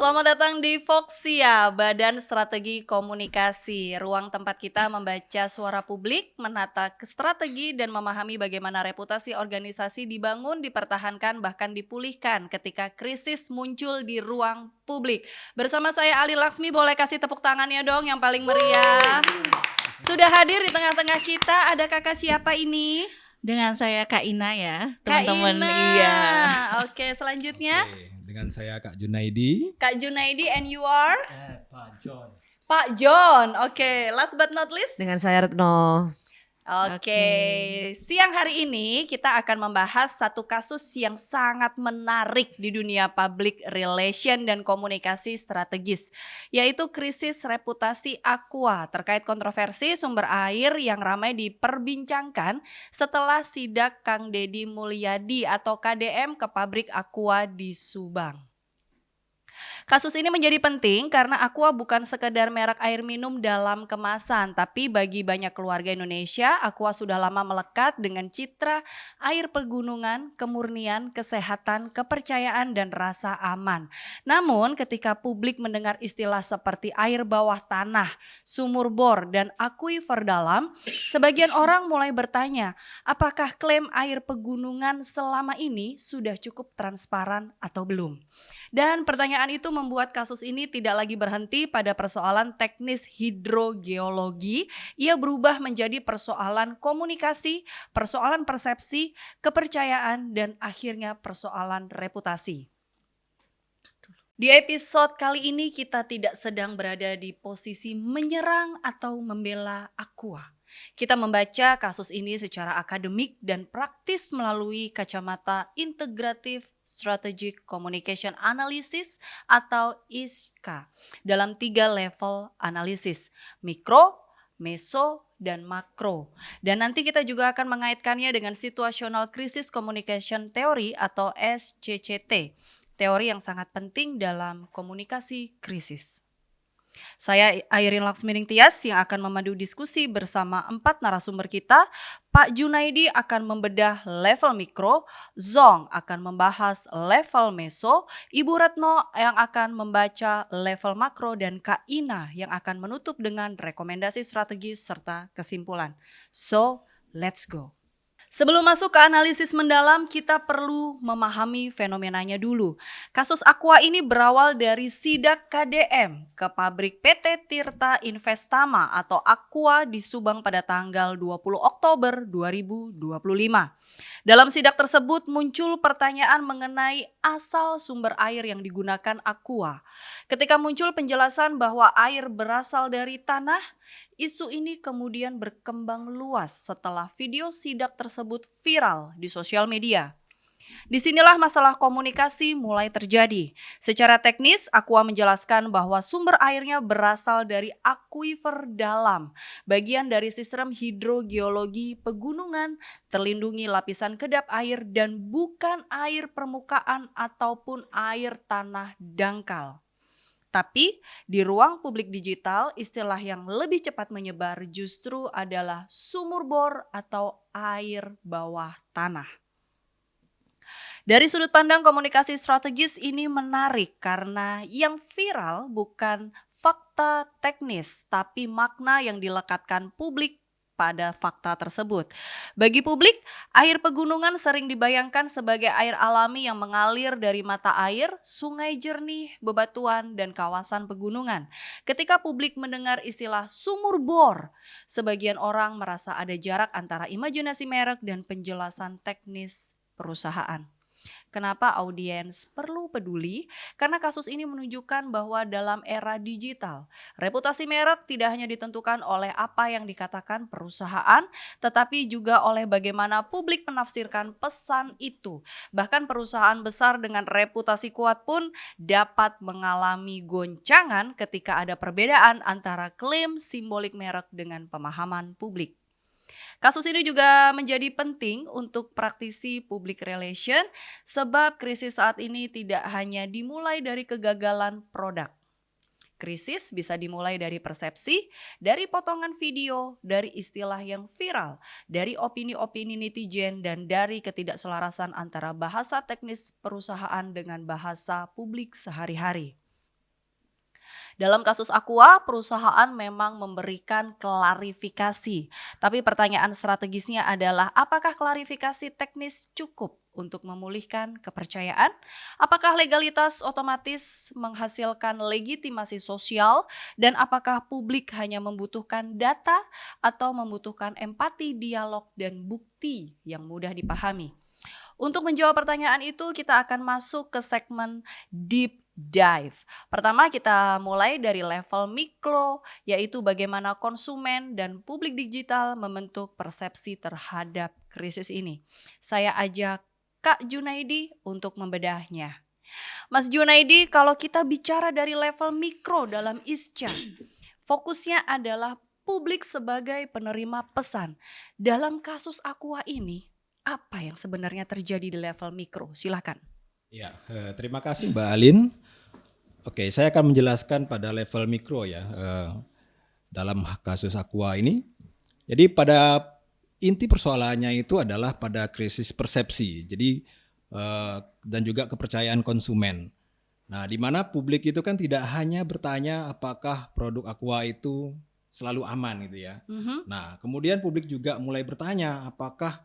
Selamat datang di Foxia, Badan Strategi Komunikasi. Ruang tempat kita membaca suara publik, menata strategi, dan memahami bagaimana reputasi organisasi dibangun, dipertahankan, bahkan dipulihkan ketika krisis muncul di ruang publik. Bersama saya Ali Laksmi, boleh kasih tepuk tangannya dong yang paling meriah. Sudah hadir di tengah-tengah kita, ada kakak siapa ini? Dengan saya Kak Ina ya, Kak teman-teman. Ina. Iya. Oke, selanjutnya. Dengan saya Kak Junaidi. Kak Junaidi, and you are? Pak John. Pak John, oke. Last but not least. Dengan saya Retno. Oke, siang hari ini kita akan membahas satu kasus yang sangat menarik di dunia public relation dan komunikasi strategis, yaitu krisis reputasi Aqua terkait kontroversi sumber air yang ramai diperbincangkan setelah sidak Kang Deddy Mulyadi atau KDM ke pabrik Aqua di Subang. Kasus ini menjadi penting karena Aqua bukan sekedar merek air minum dalam kemasan, tapi bagi banyak keluarga Indonesia, Aqua sudah lama melekat dengan citra air pegunungan, kemurnian, kesehatan, kepercayaan, dan rasa aman. Namun ketika publik mendengar istilah seperti air bawah tanah, sumur bor, dan akuifer dalam, sebagian orang mulai bertanya, apakah klaim air pegunungan selama ini sudah cukup transparan atau belum? Dan pertanyaan itu membuat kasus ini tidak lagi berhenti pada persoalan teknis hidrogeologi. Ia berubah menjadi persoalan komunikasi, persoalan persepsi, kepercayaan, dan akhirnya persoalan reputasi. Di episode kali ini kita tidak sedang berada di posisi menyerang atau membela Aqua. Kita membaca kasus ini secara akademik dan praktis melalui kacamata Integrative Strategic Communication Analysis atau ISCA dalam 3 level analisis, mikro, meso, dan makro. Dan nanti kita juga akan mengaitkannya dengan Situational Crisis Communication Theory atau SCCT, teori yang sangat penting dalam komunikasi krisis. Saya Airin Laksmining Tias yang akan memandu diskusi bersama 4 narasumber kita. Pak Junaidi akan membedah level mikro, Zong akan membahas level meso, Ibu Retno yang akan membaca level makro, dan Kak Ina yang akan menutup dengan rekomendasi strategis serta kesimpulan. So, let's go. Sebelum masuk ke analisis mendalam, kita perlu memahami fenomenanya dulu. Kasus Aqua ini berawal dari sidak KDM ke pabrik PT Tirta Investama atau Aqua di Subang pada tanggal 20 Oktober 2025. Dalam sidak tersebut muncul pertanyaan mengenai asal sumber air yang digunakan Aqua. Ketika muncul penjelasan bahwa air berasal dari tanah, isu ini kemudian berkembang luas setelah video sidak tersebut viral di sosial media. Disinilah masalah komunikasi mulai terjadi. Secara teknis, Aqua menjelaskan bahwa sumber airnya berasal dari akuifer dalam, bagian dari sistem hidrogeologi pegunungan, terlindungi lapisan kedap air, dan bukan air permukaan ataupun air tanah dangkal. Tapi di ruang publik digital, istilah yang lebih cepat menyebar justru adalah sumur bor atau air bawah tanah. Dari sudut pandang komunikasi strategis ini menarik karena yang viral bukan fakta teknis, tapi makna yang dilekatkan publik pada fakta tersebut. Bagi publik, air pegunungan sering dibayangkan sebagai air alami yang mengalir dari mata air, sungai jernih, bebatuan, dan kawasan pegunungan. Ketika publik mendengar istilah sumur bor, sebagian orang merasa ada jarak antara imajinasi merek dan penjelasan teknis perusahaan. Kenapa audiens perlu peduli? Karena kasus ini menunjukkan bahwa dalam era digital, reputasi merek tidak hanya ditentukan oleh apa yang dikatakan perusahaan, tetapi juga oleh bagaimana publik menafsirkan pesan itu. Bahkan perusahaan besar dengan reputasi kuat pun dapat mengalami goncangan ketika ada perbedaan antara klaim simbolik merek dengan pemahaman publik. Kasus ini juga menjadi penting untuk praktisi public relation sebab krisis saat ini tidak hanya dimulai dari kegagalan produk. Krisis bisa dimulai dari persepsi, dari potongan video, dari istilah yang viral, dari opini-opini netizen, dan dari ketidakselarasan antara bahasa teknis perusahaan dengan bahasa publik sehari-hari. Dalam kasus Aqua, perusahaan memang memberikan klarifikasi. Tapi pertanyaan strategisnya adalah apakah klarifikasi teknis cukup untuk memulihkan kepercayaan? Apakah legalitas otomatis menghasilkan legitimasi sosial? Dan apakah publik hanya membutuhkan data atau membutuhkan empati, dialog, dan bukti yang mudah dipahami? Untuk menjawab pertanyaan itu, kita akan masuk ke segmen Deep Dive. Pertama, kita mulai dari level mikro, yaitu bagaimana konsumen dan publik digital membentuk persepsi terhadap krisis ini. Saya ajak Kak Junaidi untuk membedahnya. Mas Junaidi, kalau kita bicara dari level mikro dalam ISCA, fokusnya adalah publik sebagai penerima pesan. Dalam kasus Aqua ini, apa yang sebenarnya terjadi di level mikro? Silakan. Ya, terima kasih Mbak Alin. Oke, saya akan menjelaskan pada level mikro ya, dalam kasus Aqua ini. Jadi pada inti persoalannya itu adalah pada krisis persepsi. Jadi dan juga kepercayaan konsumen. Nah, di mana publik itu kan tidak hanya bertanya apakah produk Aqua itu selalu aman gitu ya. Nah, kemudian publik juga mulai bertanya apakah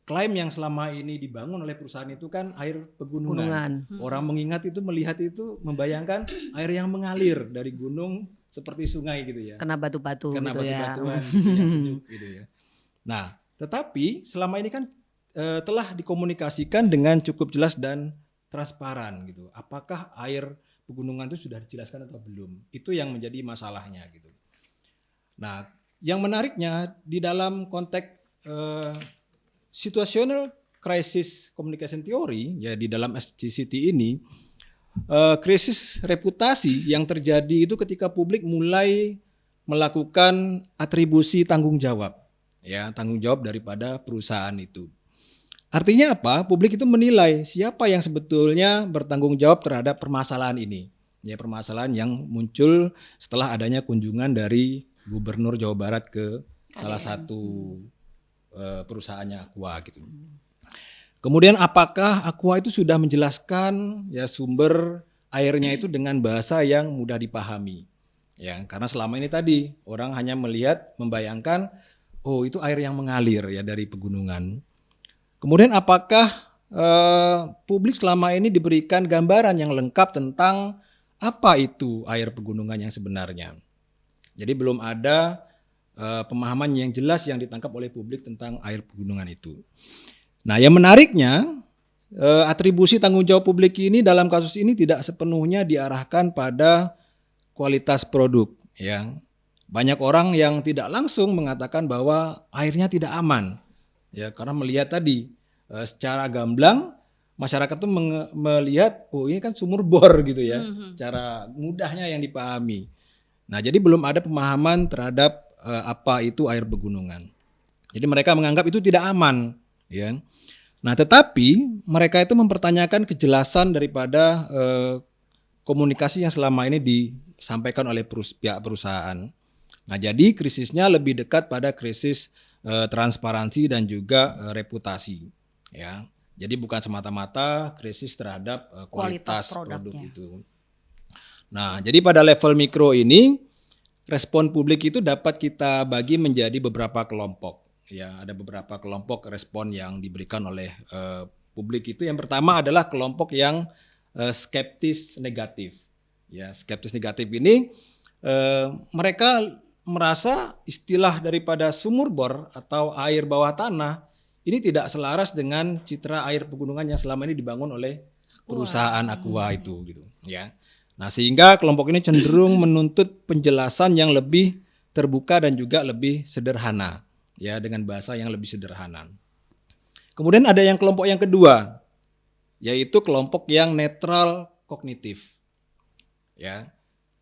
klaim yang selama ini dibangun oleh perusahaan itu kan air pegunungan. Orang mengingat itu, melihat itu, membayangkan air yang mengalir dari gunung seperti sungai gitu ya. Kena batu-batu Kena gitu batu-batuan ya. gitu yang sejuk gitu ya. Nah, tetapi selama ini kan telah dikomunikasikan dengan cukup jelas dan transparan gitu. Apakah air pegunungan itu sudah dijelaskan atau belum? Itu yang menjadi masalahnya gitu. Nah, yang menariknya di dalam konteks situational crisis communication theory ya, di dalam SCCT ini krisis reputasi yang terjadi itu ketika publik mulai melakukan atribusi tanggung jawab ya, tanggung jawab daripada perusahaan itu. Artinya apa? Publik itu menilai siapa yang sebetulnya bertanggung jawab terhadap permasalahan ini. Ya, permasalahan yang muncul setelah adanya kunjungan dari Gubernur Jawa Barat ke salah satu perusahaannya Aqua gitu. Kemudian apakah Aqua itu sudah menjelaskan ya sumber airnya itu dengan bahasa yang mudah dipahami? Ya, karena selama ini tadi orang hanya melihat, membayangkan, oh itu air yang mengalir ya dari pegunungan. Kemudian apakah publik selama ini diberikan gambaran yang lengkap tentang apa itu air pegunungan yang sebenarnya? Jadi belum ada pemahaman yang jelas yang ditangkap oleh publik tentang air pegunungan itu. Nah, yang menariknya atribusi tanggung jawab publik ini dalam kasus ini tidak sepenuhnya diarahkan pada kualitas produk. Ya, banyak orang yang tidak langsung mengatakan bahwa airnya tidak aman. Ya, karena melihat tadi secara gamblang masyarakat tuh melihat oh ini kan sumur bor gitu ya. Cara mudahnya yang dipahami. Nah, jadi belum ada pemahaman terhadap apa itu air pegunungan. Jadi mereka menganggap itu tidak aman, ya. Nah, tetapi mereka itu mempertanyakan kejelasan daripada komunikasi yang selama ini disampaikan oleh pihak perusahaan. Nah, jadi krisisnya lebih dekat pada krisis transparansi dan juga reputasi, ya. Jadi bukan semata-mata krisis terhadap kualitas produk itu. Nah, jadi pada level mikro ini respon publik itu dapat kita bagi menjadi beberapa kelompok. Ya, ada beberapa kelompok respon yang diberikan oleh publik itu. Yang pertama adalah kelompok yang skeptis negatif. Ya, skeptis negatif ini mereka merasa istilah daripada sumur bor atau air bawah tanah ini tidak selaras dengan citra air pegunungan yang selama ini dibangun oleh perusahaan Aqua itu gitu, ya. Nah, sehingga kelompok ini cenderung menuntut penjelasan yang lebih terbuka dan juga lebih sederhana, ya, dengan bahasa yang lebih sederhana. Kemudian ada yang kelompok yang kedua, yaitu kelompok yang netral kognitif. Ya.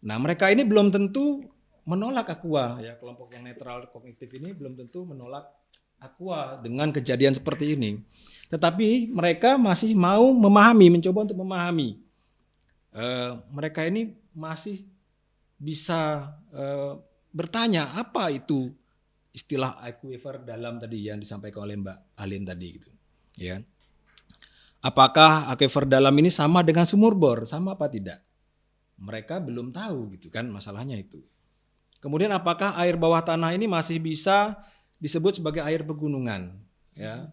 Nah, mereka ini belum tentu menolak Aqua, ya, kelompok yang netral kognitif ini belum tentu menolak Aqua dengan kejadian seperti ini. Tetapi mereka masih mau memahami, mencoba untuk memahami. Mereka ini masih bisa bertanya apa itu istilah aquifer dalam tadi yang disampaikan oleh Mbak Alin tadi gitu, ya. Apakah aquifer dalam ini sama dengan sumur bor? Sama apa tidak? mereka belum tahu gitu kan, masalahnya itu. Kemudian apakah air bawah tanah ini masih bisa disebut sebagai air pegunungan? Ya,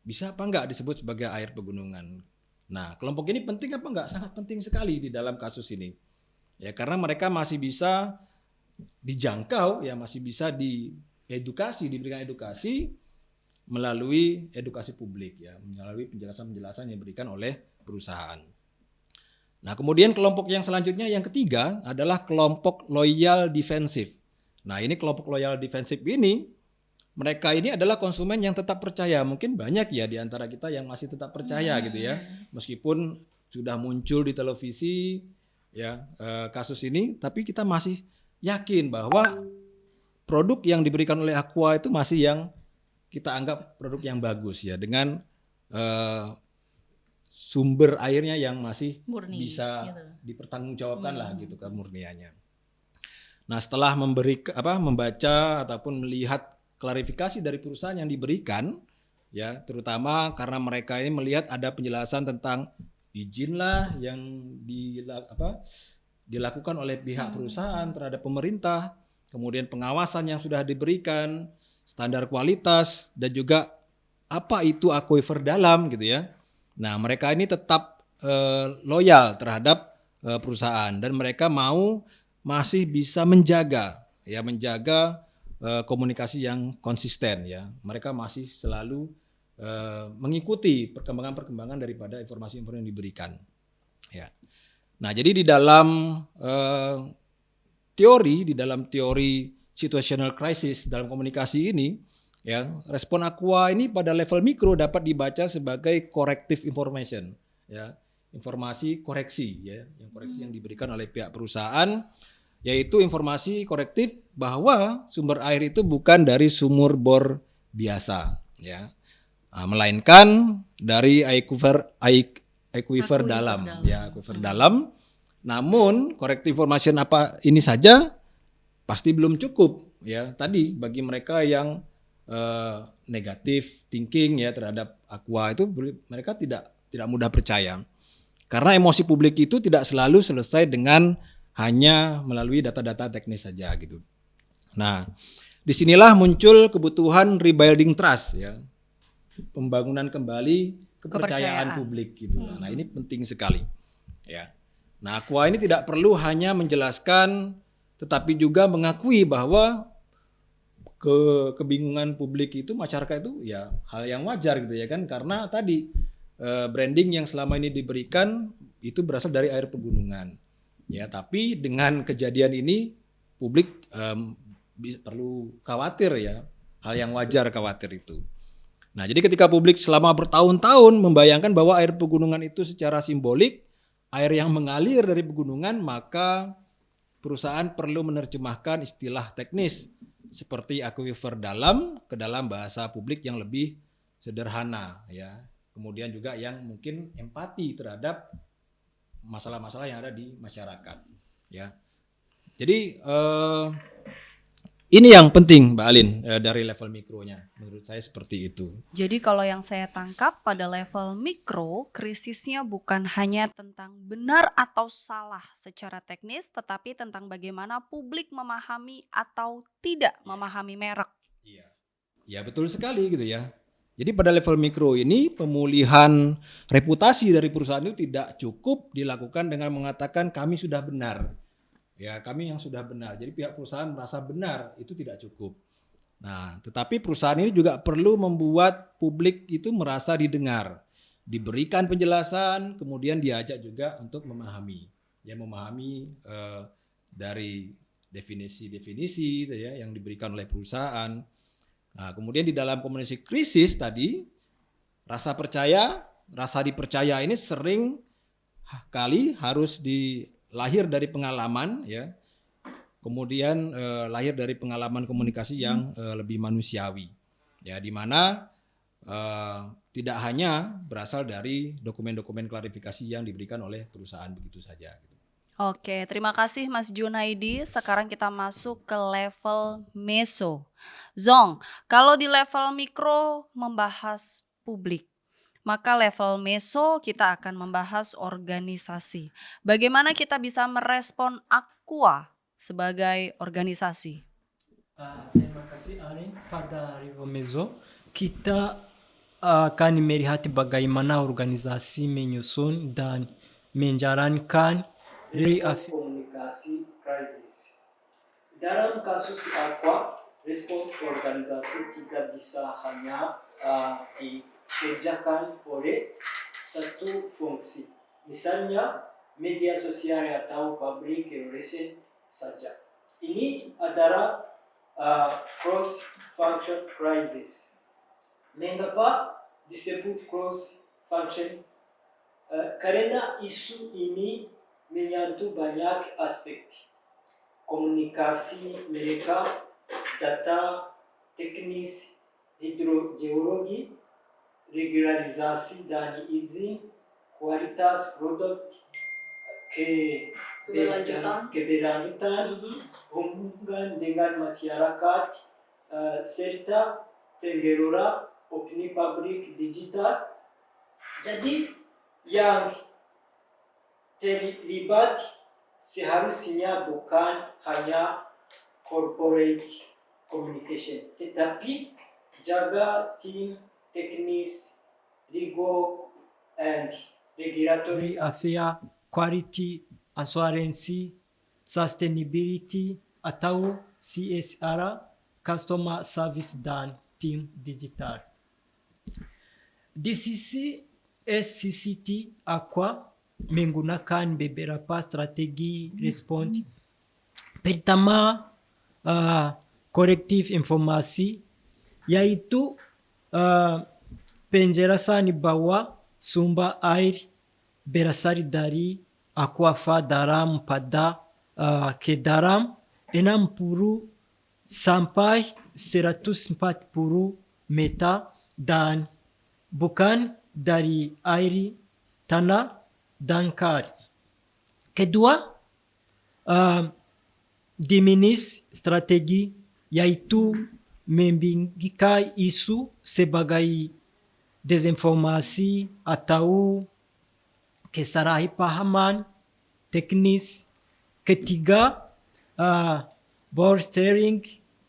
bisa apa enggak disebut sebagai air pegunungan? Nah, kelompok ini penting apa enggak? Sangat penting sekali di dalam kasus ini. Ya, karena mereka masih bisa dijangkau, ya masih bisa diedukasi, diberikan edukasi melalui edukasi publik, ya, melalui penjelasan-penjelasan yang diberikan oleh perusahaan. Nah, kemudian kelompok yang selanjutnya, yang ketiga adalah kelompok loyal defensif. Nah, ini kelompok loyal defensif ini, mereka ini adalah konsumen yang tetap percaya. Mungkin banyak ya di antara kita yang masih tetap percaya gitu ya, meskipun sudah muncul di televisi ya kasus ini, tapi kita masih yakin bahwa produk yang diberikan oleh Aqua itu masih yang kita anggap produk yang bagus ya, dengan sumber airnya yang masih Murni, bisa gitu. dipertanggungjawabkan lah gitu kemurniannya. Nah, setelah membaca ataupun melihat klarifikasi dari perusahaan yang diberikan, ya terutama karena mereka ini melihat ada penjelasan tentang izin lah yang dilakukan oleh pihak perusahaan terhadap pemerintah, kemudian pengawasan yang sudah diberikan, standar kualitas, dan juga apa itu aquifer dalam gitu ya. Nah, mereka ini tetap loyal terhadap perusahaan dan mereka masih bisa menjaga komunikasi yang konsisten ya. Mereka masih selalu mengikuti perkembangan-perkembangan daripada informasi-informasi yang diberikan. Ya. Nah, jadi di dalam teori situational crisis dalam komunikasi ini, ya, respon Aqua ini pada level mikro dapat dibaca sebagai corrective information, ya, informasi koreksi, ya, yang diberikan oleh pihak perusahaan, yaitu informasi korektif bahwa sumber air itu bukan dari sumur bor biasa, ya, melainkan dari aquifer dalam, ya, aquifer dalam. Namun corrective information apa ini saja pasti belum cukup, ya. Tadi bagi mereka yang negatif thinking ya terhadap Aqua itu, mereka tidak mudah percaya karena emosi publik itu tidak selalu selesai dengan hanya melalui data-data teknis saja gitu. Nah, disinilah muncul kebutuhan rebuilding trust ya, pembangunan kembali kepercayaan publik gitu. Nah, ini penting sekali ya. Nah, Aqua ini tidak perlu hanya menjelaskan tetapi juga mengakui bahwa kebingungan publik itu, masyarakat itu ya hal yang wajar gitu ya kan, karena tadi branding yang selama ini diberikan itu berasal dari air pegunungan ya, tapi dengan kejadian ini publik perlu khawatir ya, hal yang wajar khawatir itu. Nah, jadi ketika publik selama bertahun-tahun membayangkan bahwa air pegunungan itu secara simbolik air yang mengalir dari pegunungan, maka perusahaan perlu menerjemahkan istilah teknis seperti aquifer dalam ke dalam bahasa publik yang lebih sederhana ya. Kemudian juga yang mungkin empati terhadap masalah-masalah yang ada di masyarakat ya. Jadi ini yang penting Mbak Alin dari level mikronya, menurut saya seperti itu. Jadi kalau yang saya tangkap pada level mikro, krisisnya bukan hanya tentang benar atau salah secara teknis, tetapi tentang bagaimana publik memahami atau tidak memahami merek. Iya, ya betul sekali gitu ya. Jadi pada level mikro ini pemulihan reputasi dari perusahaan itu tidak cukup dilakukan dengan mengatakan kami sudah benar. Ya, kami yang sudah benar. Jadi pihak perusahaan merasa benar, itu tidak cukup. Nah, tetapi perusahaan ini juga perlu membuat publik itu merasa didengar, diberikan penjelasan, kemudian diajak juga untuk memahami. Ya, memahami dari definisi-definisi ya, yang diberikan oleh perusahaan. Nah, kemudian di dalam komunikasi krisis tadi, rasa dipercaya ini sering kali harus lahir dari pengalaman ya, kemudian lahir dari pengalaman komunikasi yang lebih manusiawi ya, di mana tidak hanya berasal dari dokumen-dokumen klarifikasi yang diberikan oleh perusahaan begitu saja. Oke, terima kasih Mas Junaidi. Sekarang kita masuk ke level meso. Zong, kalau di level mikro membahas publik, Maka level meso kita akan membahas organisasi. Bagaimana kita bisa merespon Aqua sebagai organisasi? Terima kasih Arin. Pada level meso, kita akan melihat bagaimana organisasi menyusun dan menjalankan komunikasi krisis. Dalam kasus Aqua, respon organisasi tidak bisa hanya dikerjakan oleh satu fungsi. Misalnya, media sosial atau public relation saja. Ini adalah cross-function crisis. Mengapa disebut cross-function? Karena isu ini menyentuh banyak aspek. Komunikasi mereka, data, teknis, hidrogeologi, regularisasi dan izin, kualitas produk, keberlanjutan, hubungan dengan masyarakat, serta penggerak opini publik digital. Jadi yang terlibat seharusnya bukan hanya corporate communication, tetapi jaga tim teknis, legal and regulatory affairs, quality assurance, sustainability atau CSR, customer service dan tim digital. Di sisi SCCT Aqua menggunakan beberapa strategi respon. Pertama, korektif informasi, yaitu penjelasan bahwa sumber air berasal dari aquifer dalam pada kedalam 60 sampai 140 meter dan bukan dari air tanah dan kali. Kedua, diminish strategi, yaitu membingkai isu sebagai desinformasi atau kesalahpahaman teknis. Ketiga, bolstering,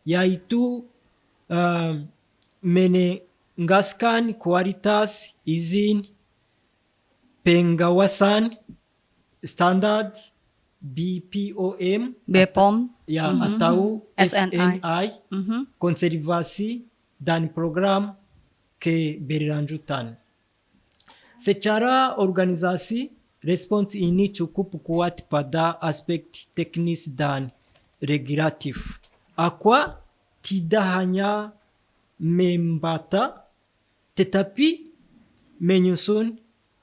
yaitu menegaskan kualitas izin, pengawasan, standar BPOM, atau SNI, konservasi dan program keberlanjutan. Secara organisasi, respons ini cukup kuat pada aspek teknis dan regulatif. Aqua tidak hanya membata, tetapi menyusun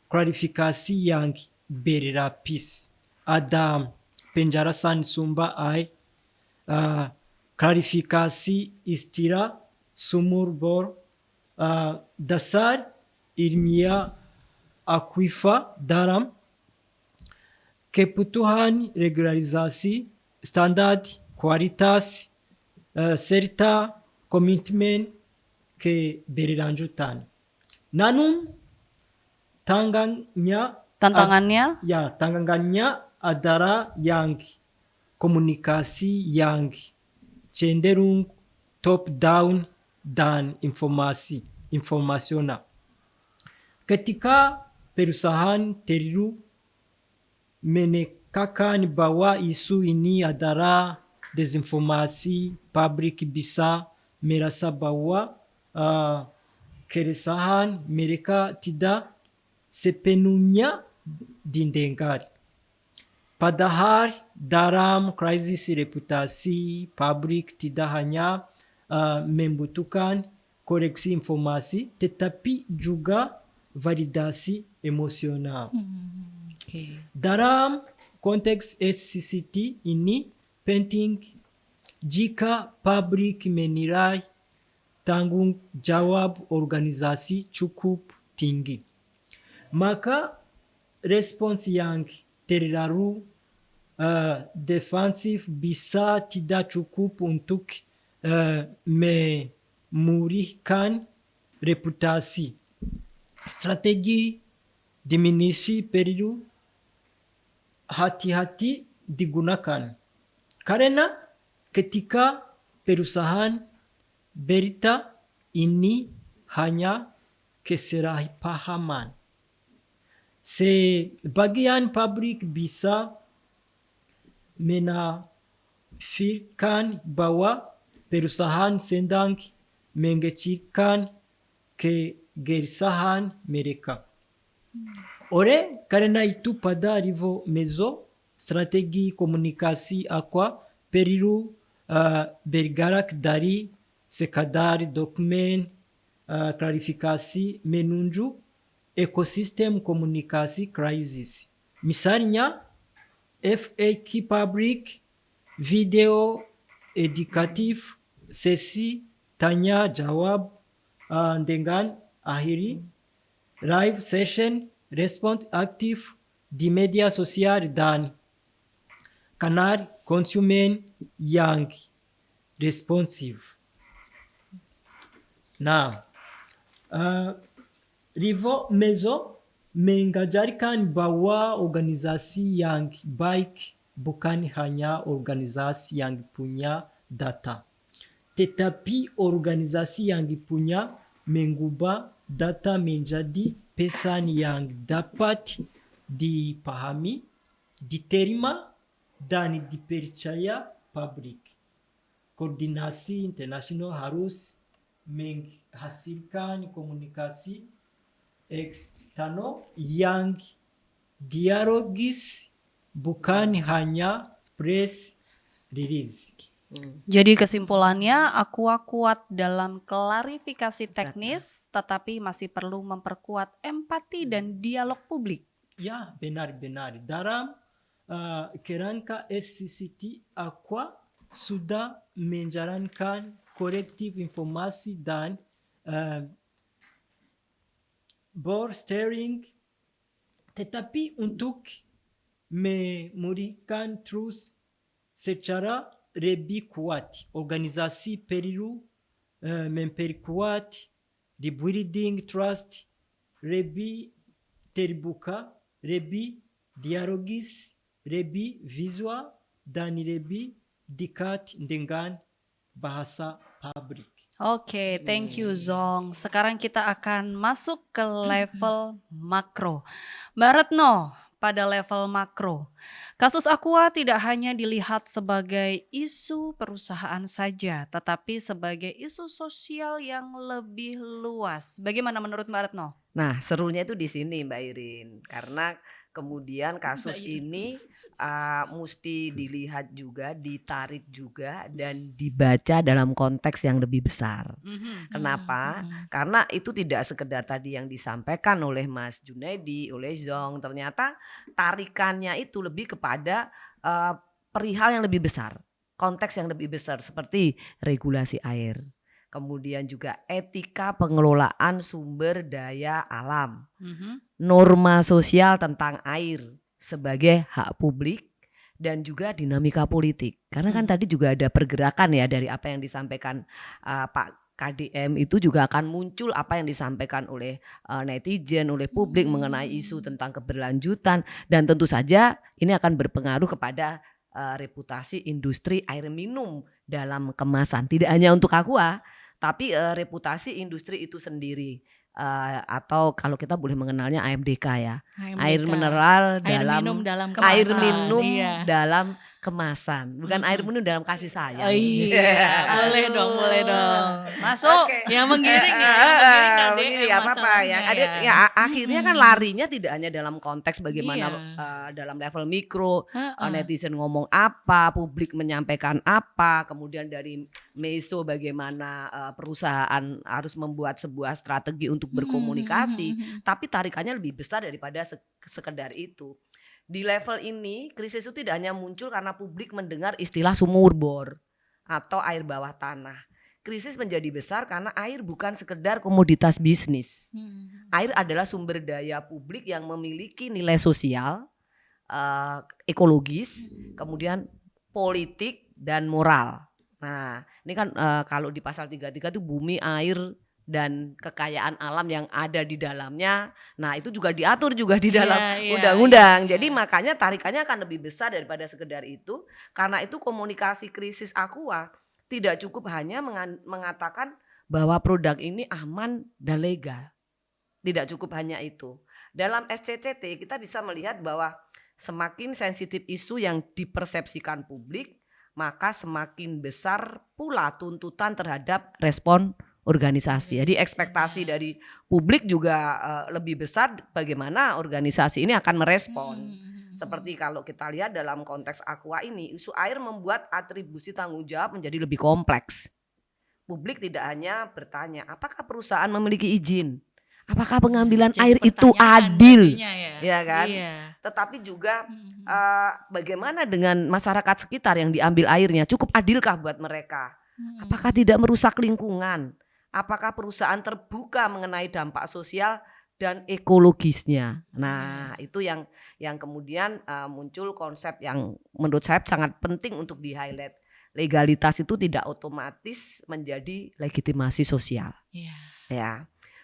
klarifikasi yang berlapis. Ada penjelasan sumber air, klarifikasi istilah, sumur bor, dasar ilmiah aquifer dalam, kebutuhan regularisasi, standar, kualitas, serta komitmen keberlanjutan. Namun tantangannya adalah yang komunikasi yang cenderung top down dan informasional. Ketika perusahaan terlalu menekankan bahwa isu ini adalah desinformasi, publik bisa merasa bahwa keresahan mereka tidak sepenuhnya didengar. Padahal dalam krisis reputasi, publik tidak hanya membutuhkan koreksi informasi, tetapi juga validasi emosional. Dalam konteks SCCT ini penting jika publik menilai tanggung jawab organisasi cukup tinggi. Maka respons yang terlalu defensif bisa tidak cukup untuk memulihkan reputasi. strategi diminisi perlu hati-hati digunakan. Karena ketika perusahaan berita ini hanya kesalahpahaman. Sebagian publik bisa menafikan bahwa perusahaan sedang mengecilkan kegelisahan mereka. Oleh karena itu pada level meso, strategi komunikasi aqua perlu bergerak dari sekadar dokumen klarifikasi menuju ekosistem komunikasi krisis. Misalnya, FAQ public, video edukatif, sesi tanya jawab dengan akhiri, live session, respons aktif di media sosial dan kanal konsumen yang responsif. Nah, level meso mengajarkan bahwa organisasi yang baik bukan hanya organisasi yang punya data, tetapi organisasi yang punya mengubah data menjadi pesan yang dapat dipahami, diterima, dan dipercaya publik. Koordinasi internasional harus menghasilkan komunikasi eksternal yang dialogis, bukan hanya press release. Jadi kesimpulannya, Aqua kuat dalam klarifikasi teknis, tetapi masih perlu memperkuat empati dan dialog publik. Ya, benar-benar. Dalam kerangka SCCT, Aqua sudah menjalankan kolektif informasi dan board steering, tetapi untuk memberikan terus secara lebih kuat, organisasi perlu memperkuat rebuilding trust, lebih terbuka, lebih dialogis, lebih visual, dan lebih dekat dengan bahasa publik. Oke, thank you Zong. Sekarang kita akan masuk ke level makro. Mbak Retno, pada level makro, kasus Aqua tidak hanya dilihat sebagai isu perusahaan saja, tetapi sebagai isu sosial yang lebih luas. Bagaimana menurut Mbak Retno? Nah, serunya itu di sini Mbak Irin, karena kemudian kasus ini mesti dilihat juga, ditarik juga, dan dibaca dalam konteks yang lebih besar. Kenapa? Karena itu tidak sekedar tadi yang disampaikan oleh Mas Junaidi, oleh Zong, ternyata tarikannya itu lebih kepada perihal yang lebih besar, konteks yang lebih besar seperti regulasi air. Kemudian juga etika pengelolaan sumber daya alam, norma sosial tentang air sebagai hak publik, dan juga dinamika politik. Karena kan tadi juga ada pergerakan ya dari apa yang disampaikan Pak KDM, itu juga akan muncul apa yang disampaikan oleh netizen, oleh publik mengenai isu tentang keberlanjutan, dan tentu saja ini akan berpengaruh kepada reputasi industri air minum dalam kemasan. Tidak hanya untuk Aqua, tapi reputasi industri itu sendiri, atau kalau kita boleh mengenalnya AMDK ya, air mineral dalam air minum Iya. dalam kemasan, bukan air minum dalam kasih sayang. Oh iya, boleh dong. Masuk. Oke. Yang menggiring ya, yang menggiring nggak Begini, DM nggak apa-apa ya. masalahnya Ada ya. ya akhirnya kan larinya tidak hanya dalam konteks bagaimana Iya. dalam level mikro, Heeh. netizen ngomong apa, publik menyampaikan apa, kemudian dari meso bagaimana perusahaan harus membuat sebuah strategi untuk berkomunikasi, tapi tarikannya lebih besar daripada sekedar itu. Di level ini krisis itu tidak hanya muncul karena publik mendengar istilah sumur bor atau air bawah tanah. Krisis menjadi besar karena air bukan sekedar komoditas bisnis. Air adalah sumber daya publik yang memiliki nilai sosial, ekologis, kemudian politik dan moral. Nah, ini kan kalau di pasal 33 itu bumi, air, dan kekayaan alam yang ada di dalamnya. Nah, itu juga diatur juga di dalam Iya, undang-undang. iya. Jadi makanya tarikannya akan lebih besar daripada sekedar itu. Karena itu komunikasi krisis Aqua tidak cukup hanya mengatakan bahwa produk ini aman dan legal. Tidak cukup hanya itu. Dalam SCCT kita bisa melihat bahwa semakin sensitif isu yang dipersepsikan publik, maka semakin besar pula tuntutan terhadap respon organisasi. Jadi ekspektasi dari publik juga lebih besar bagaimana organisasi ini akan merespon. Seperti kalau kita lihat dalam konteks Aqua ini, isu air membuat atribusi tanggung jawab menjadi lebih kompleks. Publik tidak hanya bertanya, apakah perusahaan memiliki izin? Apakah pengambilan Jadi air itu pertanyaan adil? jadinya ya. Ya kan? Iya. Tetapi juga bagaimana dengan masyarakat sekitar yang diambil airnya? Cukup adilkah buat mereka? Apakah tidak merusak lingkungan? Apakah perusahaan terbuka mengenai dampak sosial dan ekologisnya? Nah, itu yang kemudian muncul konsep yang menurut saya sangat penting untuk di-highlight. Legalitas itu tidak otomatis menjadi legitimasi sosial. Iya. Ya.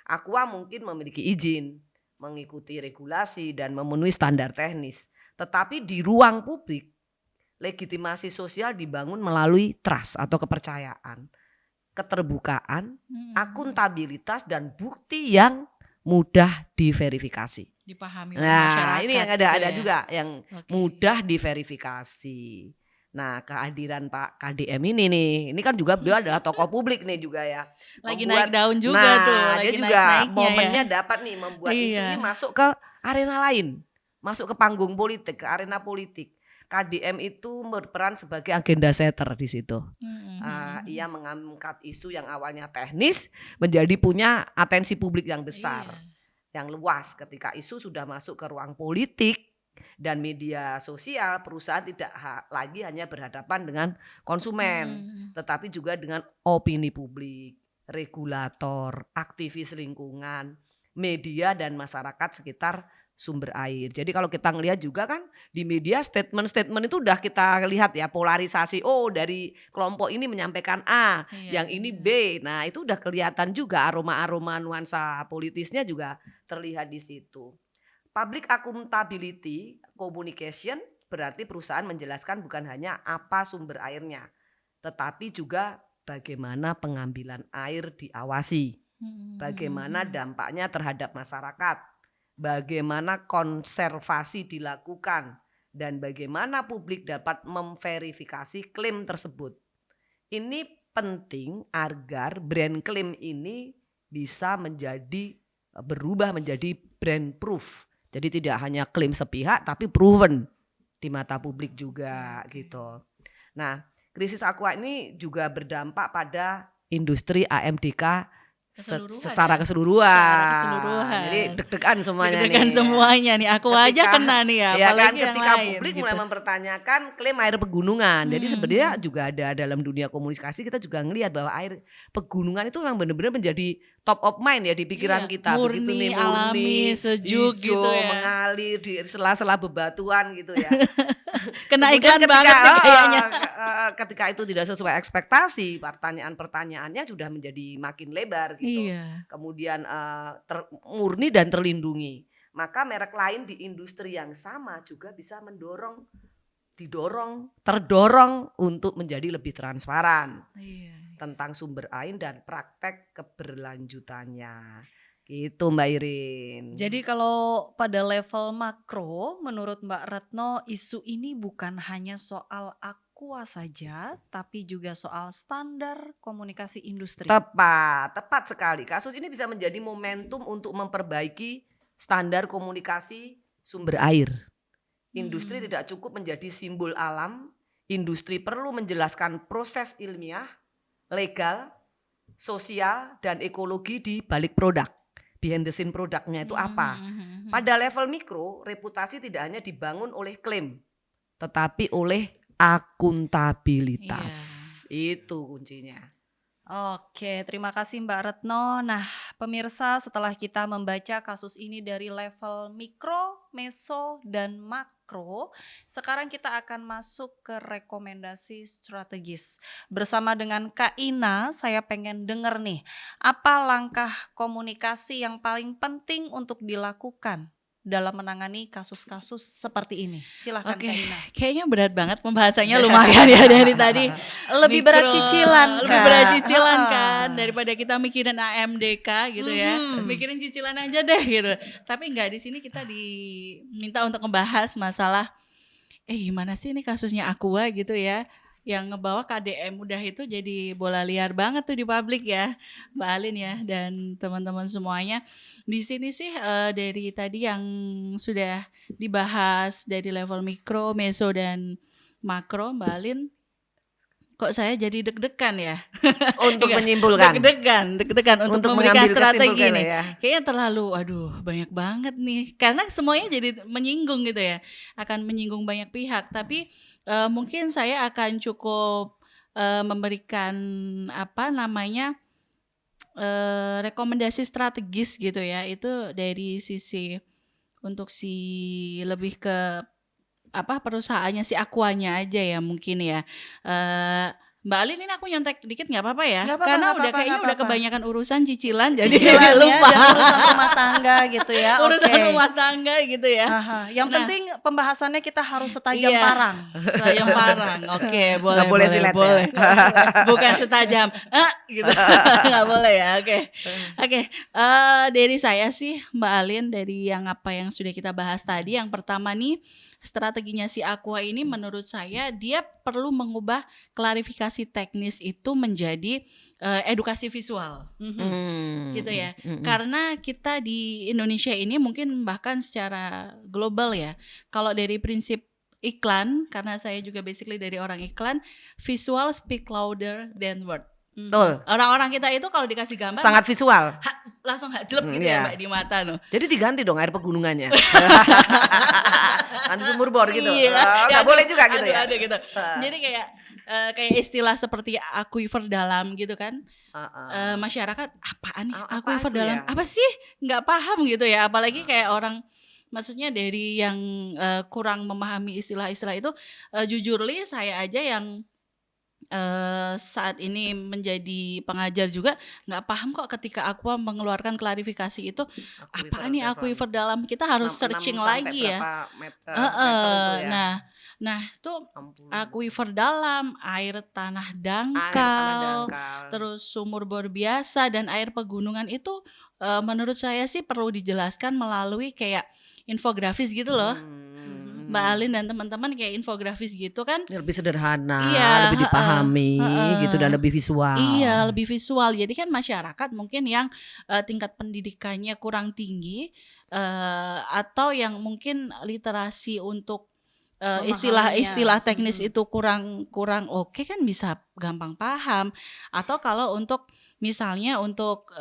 Aqua mungkin memiliki izin, mengikuti regulasi dan memenuhi standar teknis. Tetapi di ruang publik, legitimasi sosial dibangun melalui trust atau kepercayaan, keterbukaan, akuntabilitas dan bukti yang mudah diverifikasi. Dipahami oleh Nah, masyarakat. ini yang gitu ada ya. juga yang Oke. mudah diverifikasi. Nah, kehadiran Pak KDM ini kan juga beliau adalah tokoh publik nih juga ya. Lagi Membuat- naik daun juga nah, tuh. dia Lagi juga naik-naiknya momennya ya. dapat nih membuat isu Iya. ini masuk ke arena lain, masuk ke panggung politik, ke arena politik. KDM itu berperan sebagai agenda setter di situ. Ia mengangkat isu yang awalnya teknis menjadi punya atensi publik yang besar, Iya. yang luas. Ketika isu sudah masuk ke ruang politik dan media sosial, perusahaan tidak lagi hanya berhadapan dengan konsumen, tetapi juga dengan opini publik, regulator, aktivis lingkungan, media dan masyarakat sekitar sumber air. Jadi kalau kita ngelihat juga kan di media statement-statement itu udah kita lihat ya polarisasi. Oh, dari kelompok ini menyampaikan A, Iya, yang ini iya. B. Nah, itu udah kelihatan juga aroma-aroma nuansa politisnya juga terlihat di situ. Public accountability communication berarti perusahaan menjelaskan bukan hanya apa sumber airnya, tetapi juga bagaimana pengambilan air diawasi, bagaimana dampaknya terhadap masyarakat, bagaimana konservasi dilakukan, dan bagaimana publik dapat memverifikasi klaim tersebut. Ini penting agar brand klaim ini bisa berubah menjadi brand proof. Jadi tidak hanya klaim sepihak tapi proven di mata publik juga gitu. Nah, krisis Aqua ini juga berdampak pada industri AMDK Keseluruhan secara ya? keseluruhan. Secara keseluruhan. Jadi deg-degan semuanya Deg-degan nih. semuanya nih. Aku aja Ketika- kena nih ya. Ya kan, Apalagi yang ketika lain. publik gitu. mulai mempertanyakan klaim air pegunungan. Jadi sebenarnya juga ada dalam dunia komunikasi kita juga ngelihat bahwa air pegunungan itu memang benar-benar menjadi top of mind ya di pikiran Iya, kita. murni, Begitu nih, alami, sejuk hijau, gitu ya. mengalir di sela-sela bebatuan gitu ya. Kena Kemudian iklan banget nih kayaknya. ketika itu tidak sesuai ekspektasi, pertanyaan-pertanyaannya sudah menjadi makin lebar gitu. Iya. Kemudian murni dan terlindungi. Maka merek lain di industri yang sama juga bisa terdorong untuk menjadi lebih transparan Iya. tentang sumber air dan praktek keberlanjutannya. Gitu Mbak Irin. Jadi kalau pada level makro, menurut Mbak Retno, isu ini bukan hanya soal Aqua saja, tapi juga soal standar komunikasi industri. tepat sekali. Kasus ini bisa menjadi momentum untuk memperbaiki standar komunikasi sumber air. Industri tidak cukup menjadi simbol alam, industri perlu menjelaskan proses ilmiah, legal, sosial, dan ekologi di balik produk. Behind the scene produknya itu apa? Pada level mikro, reputasi tidak hanya dibangun oleh klaim, tetapi oleh akuntabilitas. Itu kuncinya. Oke, terima kasih Mbak Retno. Nah, pemirsa, setelah kita membaca kasus ini dari level mikro, meso, dan makro, makro. Sekarang kita akan masuk ke rekomendasi strategis. Bersama dengan Kak Ina, saya pengen denger nih, apa langkah komunikasi yang paling penting untuk dilakukan dalam menangani kasus-kasus seperti ini? Silahkan Oke, Kak Ina. kayaknya berat banget pembahasannya lumayan ya dari tadi. Lebih berat Mikro, cicilan, lebih Kak. berat cicilan Heeh. kan daripada kita mikirin AMDK gitu ya. Mhm. Mikirin cicilan aja deh gitu. Tapi enggak, di sini kita diminta untuk ngebahas masalah gimana sih ini kasusnya Aqua gitu ya. Yang ngebawa KDM udah itu jadi bola liar banget tuh di publik ya, Mbak Alin ya dan teman-teman semuanya. Di sini sih dari tadi yang sudah dibahas dari level mikro, meso dan makro, Mbak Alin, kok saya jadi deg-degan ya? Untuk Enggak, menyimpulkan. deg-degan untuk memberikan mengambil strategi kesimpulan nih. ya. Kayaknya terlalu, aduh banyak banget nih. Karena semuanya jadi menyinggung gitu ya. Akan menyinggung banyak pihak. Tapi mungkin saya akan cukup memberikan rekomendasi strategis gitu ya. Itu dari sisi untuk si lebih ke perusahaannya si Aquanya aja ya mungkin ya. Mbak Alin, ini aku nyontek dikit nggak apa-apa ya? Nggak apa-apa, Karena nggak udah apa-apa, kayaknya nggak udah apa-apa. kebanyakan urusan cicilan jadi Cicilan ya, lupa. dan urusan rumah tangga gitu ya. Urusan Oke. rumah tangga gitu ya. Aha, yang Nah. penting pembahasannya kita harus setajam Iya. parang. Setajam parang. Oke, boleh. boleh silet ya. boleh. Bukan setajam. Gitu. Nggak boleh ya. Oke. Dari saya sih Mbak Alin, dari yang sudah kita bahas tadi, yang pertama nih, strateginya si Aqua ini menurut saya dia perlu mengubah klarifikasi teknis itu menjadi edukasi visual. Gitu ya. Karena kita di Indonesia ini mungkin bahkan secara global ya, kalau dari prinsip iklan, karena saya juga basically dari orang iklan, visual speak louder than word. Betul. Orang-orang kita itu kalau dikasih gambar Sangat visual. langsung jelek gitu Iya. ya Mbak di mata loh. Jadi diganti dong air pegunungannya. Nanti sumur bor gitu. Iya. Nggak boleh juga gitu ya. Ada gitu. Jadi kayak istilah seperti aquifer dalam gitu kan. Masyarakat apaan nih Apa aquifer itu dalam? ya? Apa sih? Nggak paham gitu ya. Apalagi kayak orang, maksudnya dari yang kurang memahami istilah-istilah itu, jujur li saya aja yang saat ini menjadi pengajar juga nggak paham kok ketika Aqua mengeluarkan klarifikasi itu apaan nih aquifer dalam, kita harus searching lagi ya. Nah tuh aquifer dalam, air tanah dangkal, terus sumur bor biasa dan air pegunungan itu menurut saya sih perlu dijelaskan melalui kayak infografis gitu loh. Mbak Alin dan teman-teman, kayak infografis gitu kan. Lebih sederhana, Iya, lebih dipahami gitu dan lebih visual. Iya, lebih visual. Jadi kan masyarakat mungkin yang tingkat pendidikannya kurang tinggi, atau yang mungkin literasi untuk istilah-istilah teknis itu kurang oke kan bisa gampang paham. Atau kalau untuk misalnya untuk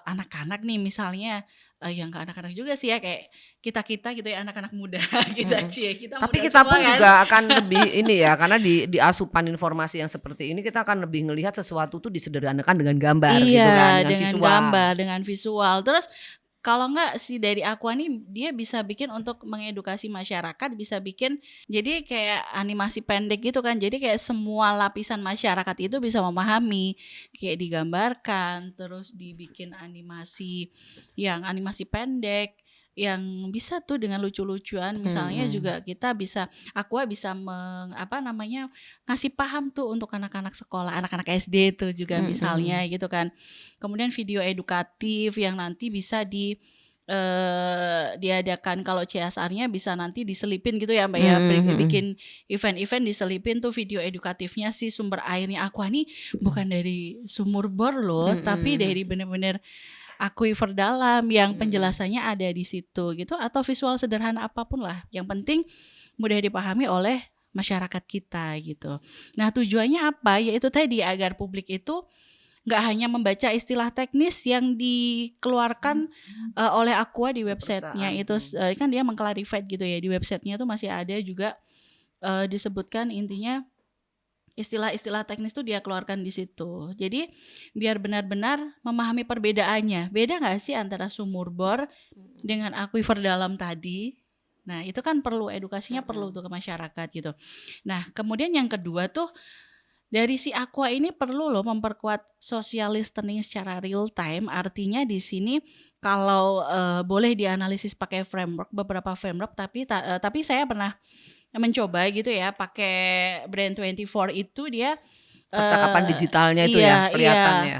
anak-anak nih misalnya, yang ke anak-anak juga sih ya, kayak kita gitu ya, anak-anak muda kita Tapi muda kita semua pun kan. juga akan lebih ini ya, karena di asupan informasi yang seperti ini kita akan lebih ngelihat sesuatu tuh disederhanakan dengan gambar gitu kan, dengan dengan visual. gambar, dengan visual. Terus kalau enggak sih dari Aqua nih, dia bisa bikin untuk mengedukasi masyarakat, bisa bikin jadi kayak animasi pendek gitu kan. Jadi kayak semua lapisan masyarakat itu bisa memahami, kayak digambarkan, terus dibikin animasi pendek yang bisa tuh dengan lucu-lucuan. Misalnya juga kita bisa, Aqua bisa ngasih paham tuh untuk anak-anak sekolah, anak-anak SD tuh juga misalnya gitu kan. Kemudian video edukatif yang nanti bisa diadakan, kalau CSR-nya bisa nanti diselipin gitu ya Mbak ya, bikin event-event diselipin tuh video edukatifnya, si sumber airnya Aqua nih bukan dari sumur bor loh, tapi dari bener-bener aquifer dalam yang penjelasannya ada di situ gitu, atau visual sederhana apapun lah, yang penting mudah dipahami oleh masyarakat kita gitu. Nah tujuannya apa? Yaitu tadi agar publik itu nggak hanya membaca istilah teknis yang dikeluarkan oleh Aqua di websitenya itu, kan dia mengklarified gitu ya, di websitenya tuh masih ada juga disebutkan intinya istilah-istilah teknis tuh dia keluarkan di situ. Jadi biar benar-benar memahami perbedaannya. Beda nggak sih antara sumur bor dengan aquifer dalam tadi? Nah, itu kan perlu edukasinya perlu tuh ke masyarakat gitu. Nah, kemudian yang kedua tuh dari si Aqua ini perlu loh memperkuat social listening secara real time. Artinya di sini kalau boleh dianalisis pakai framework, beberapa framework, tapi saya pernah mencoba gitu ya pakai Brand24 itu dia Percakapan digitalnya itu iya, ya kelihatan ya.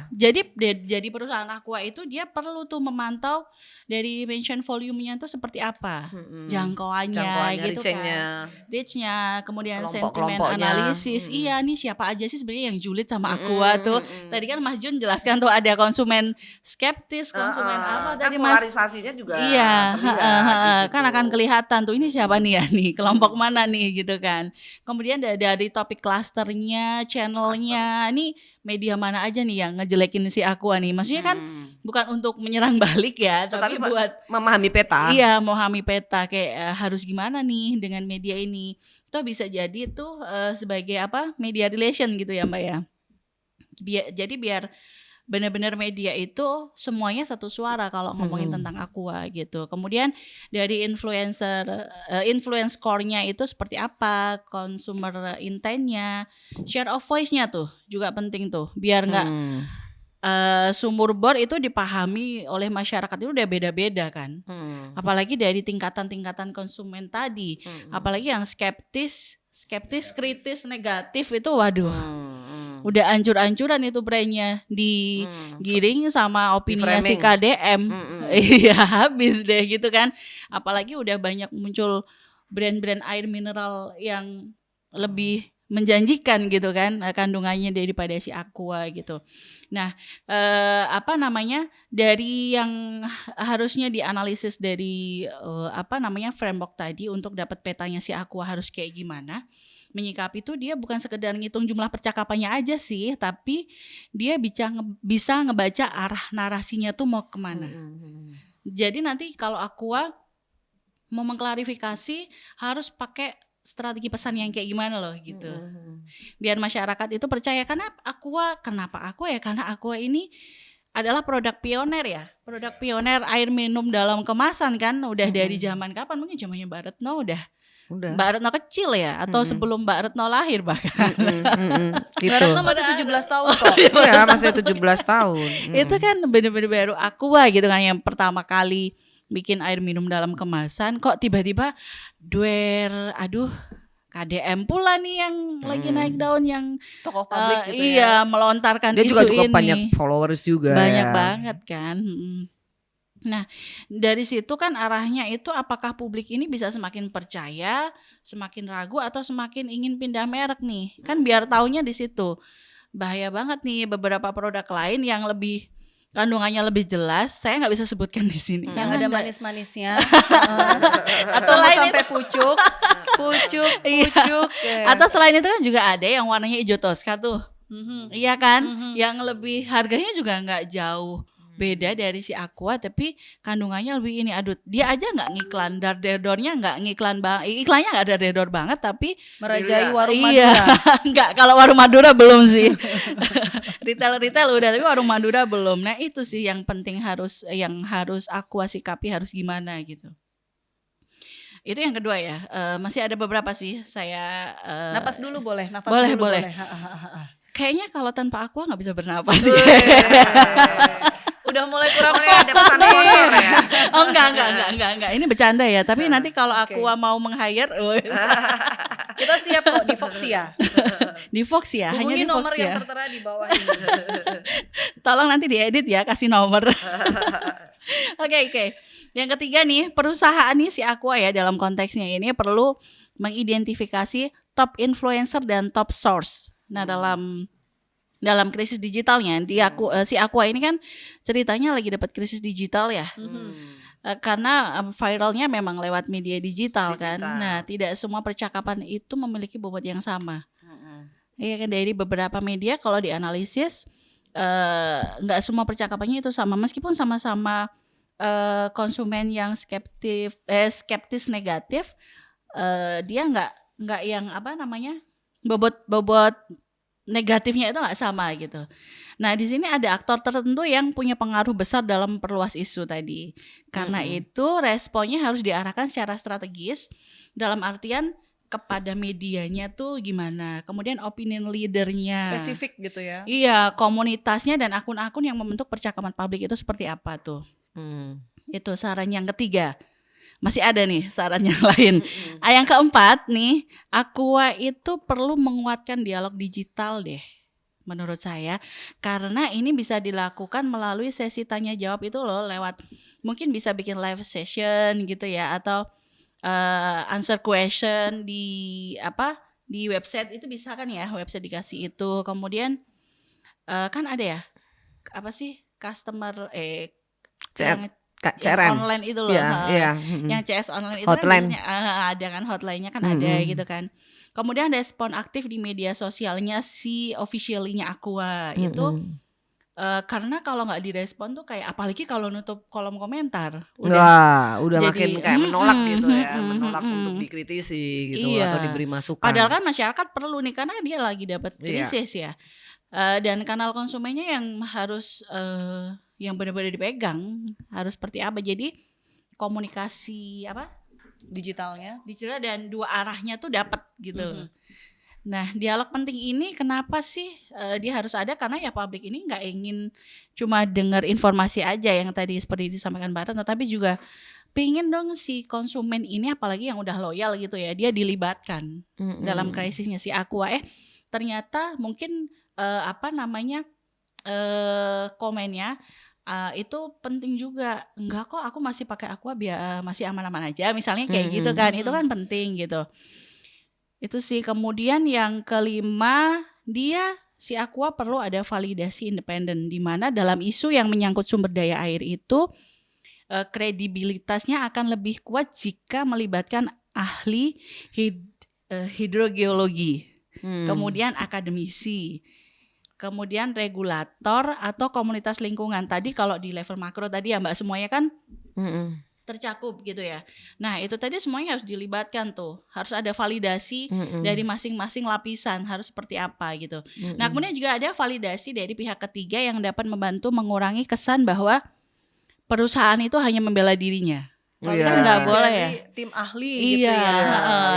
Jadi perusahaan Aqua itu dia perlu tuh memantau dari mention volume-nya tuh seperti apa, jangkauannya gitu kan, reach-nya, kemudian sentimen Kelompok-kelompoknya. analisis. Iya, nih siapa aja sih sebenarnya yang julid sama Aqua tuh. Tadi kan Mas Jun jelaskan tuh ada konsumen skeptis, konsumen apa Kan tadi Mas? polarisasinya juga Iya, terlihat di kan situ. akan kelihatan tuh ini siapa nih ya nih, kelompok mana nih gitu kan. Kemudian dari topik klasternya, channelnya, ini media mana aja nih yang ngejelekin si Aqua nih. Maksudnya kan bukan untuk menyerang balik ya, tapi Tetapi buat memahami peta. iya memahami peta kayak harus gimana nih dengan media ini. Itu bisa jadi tuh sebagai apa media relation gitu ya Mbak ya. Jadi biar benar-benar media itu semuanya satu suara kalau ngomongin tentang Aqua gitu. Kemudian dari influence core-nya itu seperti apa, consumer intent-nya, share of voice-nya tuh juga penting tuh. Biar nggak sumur bor itu dipahami oleh masyarakat itu udah beda-beda kan. Apalagi dari tingkatan-tingkatan konsumen tadi. Apalagi yang skeptis, kritis, negatif itu waduh. Udah ancur-ancuran itu brandnya digiring sama opininya si KDM. Iya habis deh gitu kan. Apalagi udah banyak muncul brand-brand air mineral yang lebih menjanjikan gitu kan kandungannya daripada si Aqua gitu. Nah dari yang harusnya dianalisis dari framework tadi untuk dapat petanya si Aqua harus kayak gimana. Menyikapi itu dia bukan sekedar ngitung jumlah percakapannya aja sih, tapi dia bisa ngebaca arah narasinya tuh mau kemana. Jadi nanti kalau Aqua mau mengklarifikasi harus pakai strategi pesan yang kayak gimana loh gitu. Biar masyarakat itu percaya kenapa Aqua ya? Karena Aqua ini adalah produk pioner ya. Produk pioner air minum dalam kemasan kan udah dari zaman kapan? Mungkin zamannya Mbak Retno udah. Mbak Retno kecil ya atau sebelum Mbak Retno lahir bahkan. Gitu. Mbak Retno masih 17 tahun kok. Iya, masih 17 tahun. Itu kan bener-bener baru Aqua gitu kan yang pertama kali bikin air minum dalam kemasan kok tiba-tiba KDM pula nih yang lagi naik daun yang Tokoh publik gitu iya melontarkan Dia isu juga cukup ini. banyak followers juga. Banyak ya. banget kan. Nah dari situ kan arahnya itu apakah publik ini bisa semakin percaya, semakin ragu atau semakin ingin pindah merek nih. Kan biar taunya di situ. Bahaya banget nih beberapa produk lain yang lebih kandungannya lebih jelas, saya nggak bisa sebutkan di sini. Yang Karena ada nggak- manis-manisnya. Atau mau Selain sampai pucuk. Atau selain itu kan juga ada yang warnanya hijau toska tuh. Iya kan? Yang lebih harganya juga nggak jauh beda dari si Aqua, tapi kandungannya lebih ini. Aduh, dia aja nggak ngiklan, dar-dedornya nggak ngiklan iklannya nggak dar-dedor banget, tapi merajai warung iya, Madura. nggak. Kalau warung Madura belum sih. retail udah, tapi warung Madura belum. Nah itu sih yang penting yang harus Aqua sikapi harus gimana gitu. Itu yang kedua ya. Masih ada beberapa sih saya. Napas dulu boleh, nafas Boleh, dulu boleh. Kayaknya kalau tanpa Aqua nggak bisa bernapas sih. Udah mulai kurang Ada fokus pesan nih. sponsor ya. Oh enggak. Ini bercanda ya. Tapi nanti kalau Oke. Aqua mau meng-hire Kita siap kok di Foxia. di Fox ya, hanya Hubungi di Fox nomor yang ya. tertera di bawah ini. Tolong nanti diedit ya, kasih nomor. Oke. Yang ketiga nih, perusahaan nih si Aqua ya dalam konteksnya ini perlu mengidentifikasi top influencer dan top source. Nah, dalam krisis digitalnya, si Aqua ini kan ceritanya lagi dapat krisis digital ya. Karena viralnya memang lewat media digital kan. Nah, tidak semua percakapan itu memiliki bobot yang sama. Iya kan, dari beberapa media kalau dianalisis nggak semua percakapannya itu sama, meskipun sama-sama konsumen yang skeptis negatif, dia nggak yang bobot negatifnya itu nggak sama gitu. Nah di sini ada aktor tertentu yang punya pengaruh besar dalam perluas isu tadi. Karena itu responnya harus diarahkan secara strategis dalam artian kepada medianya tuh gimana, kemudian opinion leadernya, Spesifik gitu ya. iya komunitasnya dan akun-akun yang membentuk percakapan publik itu seperti apa tuh. Itu saran yang ketiga. Masih ada nih saran yang lain. Yang keempat nih, Aqua itu perlu menguatkan dialog digital deh menurut saya, karena ini bisa dilakukan melalui sesi tanya jawab itu loh, lewat mungkin bisa bikin live session gitu ya, atau answer question di website itu bisa kan ya, website dikasih itu. Kemudian kan ada ya apa sih customer yang CRM online itu loh, yang CS online itu Hotline. kan biasanya ada kan hotline-nya kan ada gitu kan. Kemudian respon aktif di media sosialnya si officially-nya Aqua itu karena kalau nggak direspon tuh kayak apalagi kalau nutup kolom komentar udah jadi, makin kayak menolak gitu ya, menolak untuk dikritisi gitu Iya. atau diberi masukan. Padahal kan masyarakat perlu nih karena dia lagi dapat krisis ya. Dan kanal konsumennya yang harus yang benar-benar dipegang harus seperti apa. Jadi komunikasi Digitalnya. digital dan dua arahnya tuh dapat gitu loh. Nah, dialog penting ini kenapa sih dia harus ada? Karena ya publik ini nggak ingin cuma dengar informasi aja yang tadi seperti disampaikan Mbak Ran, tetapi juga pengen dong si konsumen ini, apalagi yang udah loyal gitu ya, dia dilibatkan dalam krisisnya si Aqua. Ternyata mungkin komennya itu penting juga. Enggak kok, aku masih pakai Aqua biar masih aman-aman aja. Misalnya kayak gitu kan, itu kan penting gitu. Itu sih. Kemudian yang kelima, si Aqua perlu ada validasi independen, di mana dalam isu yang menyangkut sumber daya air itu kredibilitasnya akan lebih kuat jika melibatkan ahli hidrogeologi, kemudian akademisi, kemudian regulator atau komunitas lingkungan. Tadi kalau di level makro tadi ya Mbak, semuanya kan tercakup gitu ya. Nah itu tadi semuanya harus dilibatkan tuh. Harus ada validasi dari masing-masing lapisan harus seperti apa gitu. Nah kemudian juga ada validasi dari pihak ketiga yang dapat membantu mengurangi kesan bahwa perusahaan itu hanya membela dirinya. Kan nggak boleh ya. Tim ahli Iya, gitu ya.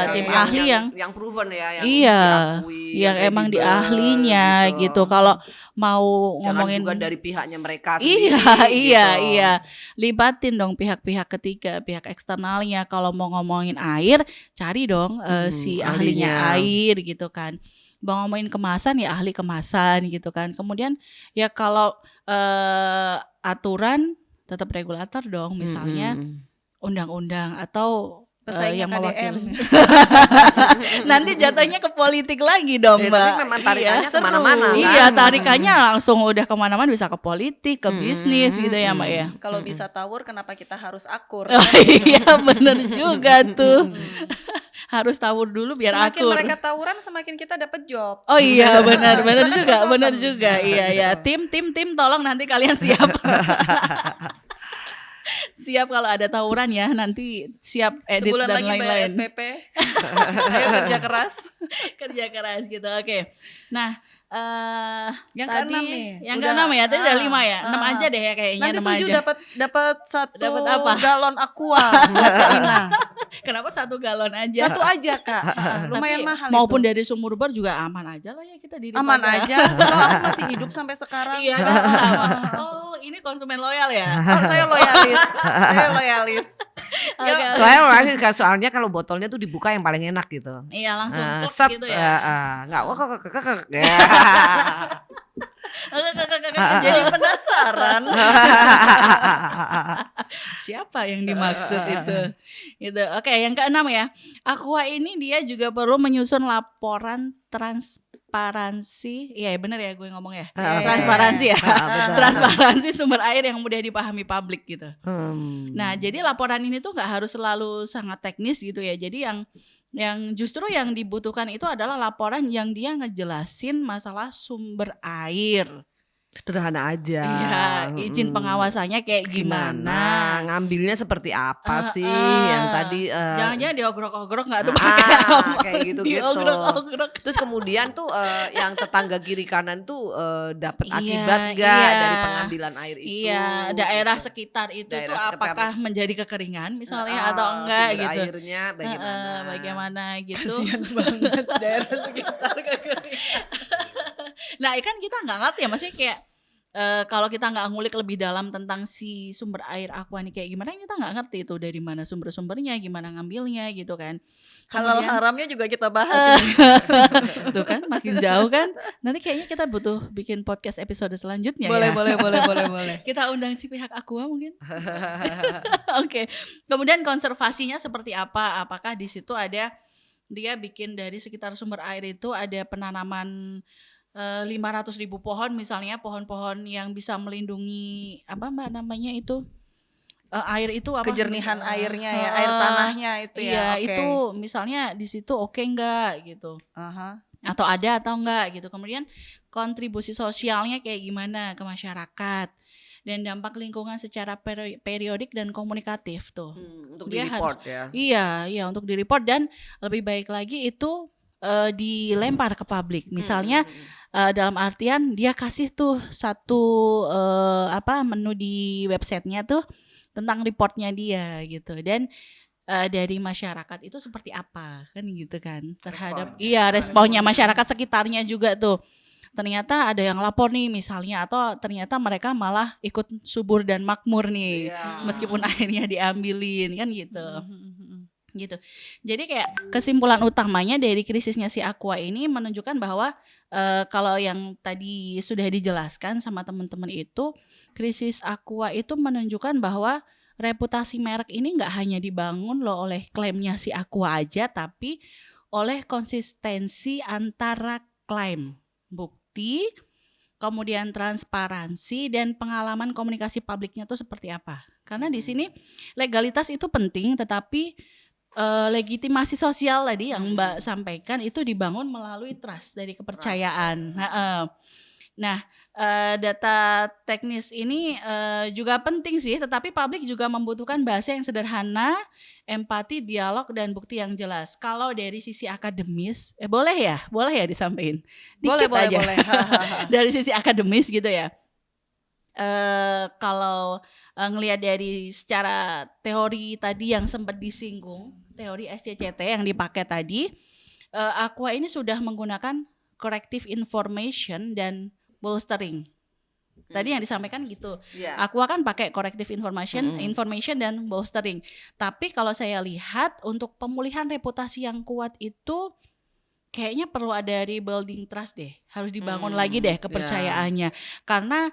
tim ahli yang proven ya, yang diakui, yang emang diahlinya gitu. Kalau mau jangan ngomongin juga dari pihaknya mereka sendiri. Iya. Libatin dong pihak-pihak ketiga, pihak eksternalnya. Kalau mau ngomongin air, cari dong si ahlinya air gitu kan. Mau ngomongin kemasan ya ahli kemasan gitu kan. Kemudian ya kalau aturan tetap regulator dong, misalnya undang-undang atau pesaingnya yang KDM. mewakili. Nanti jatuhnya ke politik lagi dong, Mbak. Tapi memang tarikannya kemana-mana kan? Iya, tarikannya langsung udah kemana-mana, bisa ke politik, ke bisnis gitu ya Mbak ya. Kalau bisa tawur, kenapa kita harus akur? Iya bener juga tuh. Harus tawur dulu biar Semakin akur. mereka tawuran, semakin kita dapat job. Oh iya benar Kita juga. Iya. Tim tolong nanti kalian siap. Siap kalau ada tawuran ya, nanti siap edit Sebulan dan lagi bayar lain-lain. SPP. Ayo kerja keras. Kerja keras gitu. Oke. Nah, Yang tadi keenam nih. yang Udah. keenam ya, tadi udah 5 ya. 6 aja deh ya kayaknya. Nanti 6 7 aja. dapat satu Dapat apa? galon Aqua buat Kak Ina. Kenapa 1 galon aja? Satu aja Kak. Lumayan Tapi mahal maupun itu. dari sumur bor juga aman aja lah ya kita daripada. Aman aja. Kalau aku masih hidup sampai sekarang. Iya kan sama. Oh, ini konsumen loyal ya. Oh, saya loyalis. Saya loyalis. Oke. Soalnya kalau botolnya tuh dibuka yang paling enak gitu. Iya langsung klik Set, gitu ya. nggak Jadi penasaran. Siapa yang dimaksud itu? Gitu. Oke, yang keenam ya. Aqua ini dia juga perlu menyusun laporan transparansi. Iya benar ya gue ngomong ya. Transparansi ya. Transparansi sumber air yang mudah dipahami publik gitu. Nah, jadi laporan ini tuh nggak harus selalu sangat teknis gitu ya. Jadi yang justru yang dibutuhkan itu adalah laporan yang dia ngejelasin masalah sumber air. Sederhana aja. Iya, izin pengawasannya kayak gimana? Ngambilnya seperti apa sih? Yang tadi Jangan-jangan diogrok-ogrok nggak tuh pakai apa? kayak gitu-gitu. Diogrok-ogrok. Terus kemudian tuh yang tetangga kiri kanan tuh dapat Iya, akibat gak iya. dari pengambilan air itu? Iya, daerah gitu. sekitar itu Daerah tuh sekitar. apakah menjadi kekeringan misalnya atau enggak Sumber gitu. airnya bagaimana? Bagaimana gitu. Kasian banget daerah sekitar kekeringan. Nah, kan kita nggak ngerti ya, maksudnya kayak kalau kita nggak ngulik lebih dalam tentang si sumber air aqua ini kayak gimana, kita nggak ngerti itu dari mana sumber-sumbernya, gimana ngambilnya gitu kan. Halal Kemudian- haramnya juga kita bahas. Tuh kan makin jauh kan. Nanti kayaknya kita butuh bikin podcast episode selanjutnya boleh, ya. boleh. Kita undang si pihak aqua mungkin. Oke. Kemudian konservasinya seperti apa? Apakah di situ ada dia bikin dari sekitar sumber air itu ada penanaman 500.000 pohon misalnya, pohon-pohon yang bisa melindungi apa Mbak namanya itu air itu apa? Kejernihan airnya ya, air tanahnya itu Iya, ya. Oke. itu misalnya di situ oke enggak gitu. Aha. Atau ada atau enggak gitu. Kemudian kontribusi sosialnya kayak gimana ke masyarakat dan dampak lingkungan secara periodik dan komunikatif tuh. Untuk Dia di report ya. Iya, untuk di report dan lebih baik lagi itu dilempar ke publik. Misalnya dalam artian dia kasih tuh satu menu di websitenya tuh tentang reportnya dia gitu dan dari masyarakat itu seperti apa kan gitu kan terhadap responnya masyarakat sekitarnya juga tuh. Ternyata ada yang lapor nih misalnya atau ternyata mereka malah ikut subur dan makmur nih meskipun akhirnya diambilin kan gitu. Gitu. Jadi kayak kesimpulan utamanya dari krisisnya si Aqua ini menunjukkan bahwa kalau yang tadi sudah dijelaskan sama teman-teman itu, krisis Aqua itu menunjukkan bahwa reputasi merek ini nggak hanya dibangun loh oleh klaimnya si Aqua aja, tapi oleh konsistensi antara klaim, bukti, kemudian transparansi dan pengalaman komunikasi publiknya tuh seperti apa. Karena di sini legalitas itu penting, tetapi legitimasi sosial tadi yang Mbak sampaikan itu dibangun melalui trust dari kepercayaan. Nah, data teknis ini juga penting sih, tetapi publik juga membutuhkan bahasa yang sederhana, empati, dialog, dan bukti yang jelas. Kalau dari sisi akademis, boleh ya disampaikan? Dikit Boleh, aja. boleh. Dari sisi akademis gitu ya. Kalau ngelihat dari secara teori tadi yang sempat disinggung, teori SCCT yang dipakai tadi, Aqua ini sudah menggunakan corrective information dan bolstering. Tadi yang disampaikan gitu. Aqua kan pakai corrective information dan bolstering. Tapi kalau saya lihat untuk pemulihan reputasi yang kuat itu kayaknya perlu ada rebuilding trust deh. Harus dibangun lagi deh kepercayaannya. Karena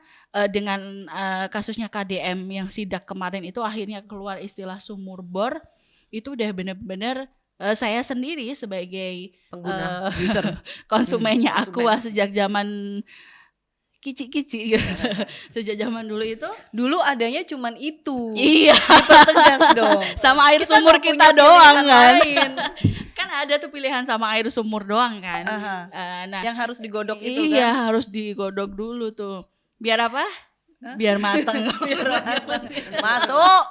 dengan kasusnya KDM yang sidak kemarin itu akhirnya keluar istilah sumur bor, itu udah benar-benar saya sendiri sebagai pengguna user konsumennya Aqua sejak zaman kici-kici gitu. Sejak zaman dulu itu Dulu adanya cuman itu. iya Dipertegas dong. sama air Kita sumur nggak kita punya doang pilihan kan. lain. Kan ada tuh pilihan sama air sumur doang kan. Aha. Nah, Yang harus digodok itu iya kan. harus digodok dulu tuh. Biar apa? Biar mateng. Masuk.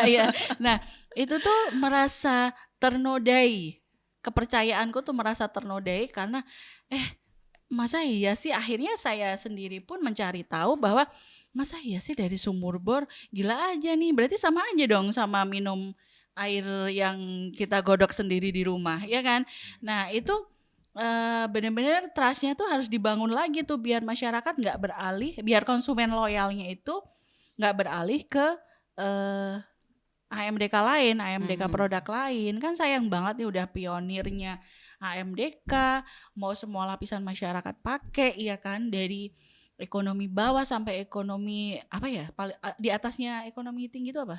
Iya. Nah, itu tuh merasa ternodai. Kepercayaanku tuh merasa ternodai karena masa iya sih, akhirnya saya sendiri pun mencari tahu bahwa masa iya sih dari sumur bor, gila aja nih, berarti sama aja dong sama minum air yang kita godok sendiri di rumah, ya kan? Nah itu benar-benar trustnya tuh harus dibangun lagi tuh biar masyarakat nggak beralih, biar konsumen loyalnya itu nggak beralih ke AMDK lain, AMDK produk lain. Kan sayang banget nih udah pionirnya AMDK, mau semua lapisan masyarakat pakai, ya kan, dari ekonomi bawah sampai ekonomi apa ya, di atasnya ekonomi tinggi itu apa?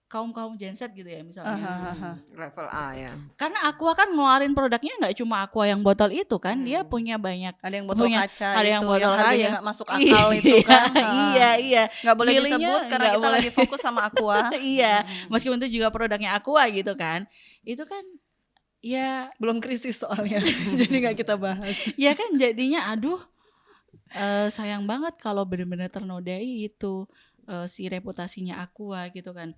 Kaum Gen Z gitu ya misalnya. Level A ya. Karena Aqua kan ngeluarin produknya nggak cuma Aqua yang botol itu kan, dia punya banyak. Ada yang botol kaca, ada yang itu, botol harganya kaca. nggak masuk akal itu kan. Iya. Nggak boleh Milihnya disebut karena nggak kita boleh. lagi fokus sama Aqua. Iya, meskipun itu juga produknya Aqua gitu kan. Itu kan ya Belum krisis soalnya. Jadi nggak kita bahas. ya kan jadinya aduh Sayang banget kalau benar-benar ternodai itu si reputasinya Aqua gitu kan.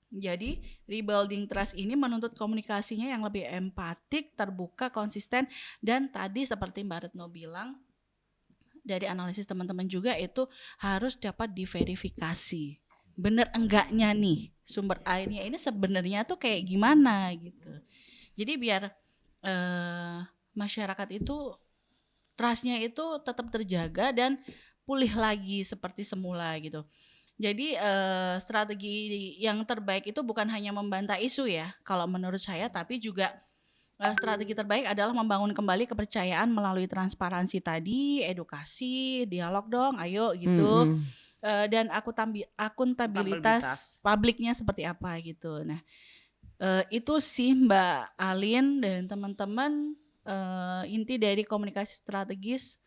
Jadi rebuilding trust ini menuntut komunikasinya yang lebih empatik, terbuka, konsisten, dan tadi seperti Mbak Retno bilang, dari analisis teman-teman juga itu harus dapat diverifikasi. Bener enggaknya nih sumber airnya ini sebenarnya tuh kayak gimana gitu. Jadi biar masyarakat itu trustnya itu tetap terjaga dan pulih lagi seperti semula gitu. Jadi strategi yang terbaik itu bukan hanya membantah isu ya, kalau menurut saya, tapi juga strategi terbaik adalah membangun kembali kepercayaan melalui transparansi tadi, edukasi, dialog dong, ayo gitu, dan akuntabilitas publiknya seperti apa gitu. Nah itu sih Mbak Alin dan teman-teman inti dari komunikasi strategis